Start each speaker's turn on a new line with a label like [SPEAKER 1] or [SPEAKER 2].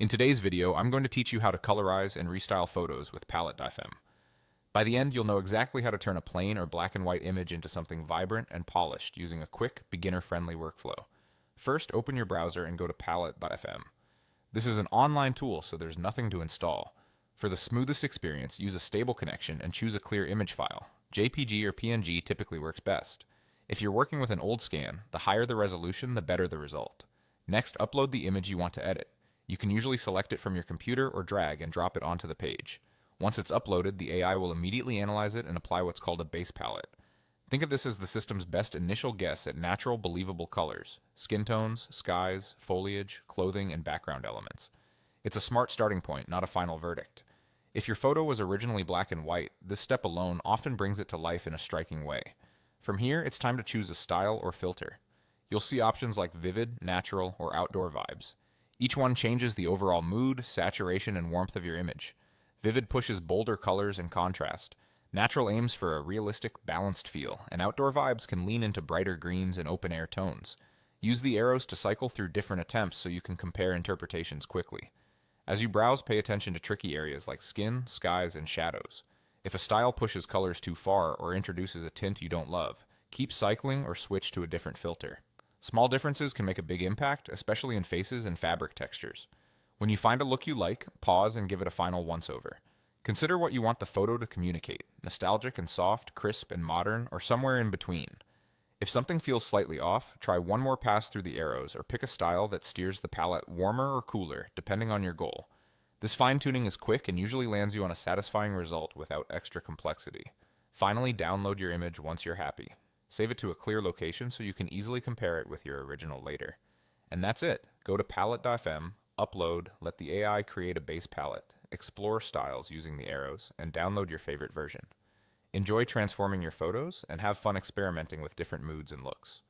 [SPEAKER 1] In today's video, I'm going to teach you how to colorize and restyle photos with palette.fm. By the end, you'll know exactly how to turn a plain or black and white image into something vibrant and polished using a quick, beginner-friendly workflow. First, open your browser and go to palette.fm. This is an online tool, so there's nothing to install. For the smoothest experience, use a stable connection and choose a clear image file. JPG or PNG typically works best. If you're working with an old scan, the higher the resolution, the better the result. Next, upload the image you want to edit. You can usually select it from your computer or drag and drop it onto the page. Once it's uploaded, the AI will immediately analyze it and apply what's called a base palette. Think of this as the system's best initial guess at natural, believable colors, skin tones, skies, foliage, clothing, and background elements. It's a smart starting point, not a final verdict. If your photo was originally black and white, this step alone often brings it to life in a striking way. From here, it's time to choose a style or filter. You'll see options like vivid, natural, or outdoor vibes. Each one changes the overall mood, saturation, and warmth of your image. Vivid pushes bolder colors and contrast. Natural aims for a realistic, balanced feel, and outdoor vibes can lean into brighter greens and open-air tones. Use the arrows to cycle through different attempts so you can compare interpretations quickly. As you browse, pay attention to tricky areas like skin, skies, and shadows. If a style pushes colors too far or introduces a tint you don't love, keep cycling or switch to a different filter. Small differences can make a big impact, especially in faces and fabric textures. When you find a look you like, pause and give it a final once-over. Consider what you want the photo to communicate: nostalgic and soft, crisp and modern, or somewhere in between. If something feels slightly off, try one more pass through the arrows or pick a style that steers the palette warmer or cooler, depending on your goal. This fine-tuning is quick and usually lands you on a satisfying result without extra complexity. Finally, download your image once you're happy. Save it to a clear location so you can easily compare it with your original later. And that's it. Go to palette.fm, upload, let the AI create a base palette, explore styles using the arrows, and download your favorite version. Enjoy transforming your photos and have fun experimenting with different moods and looks.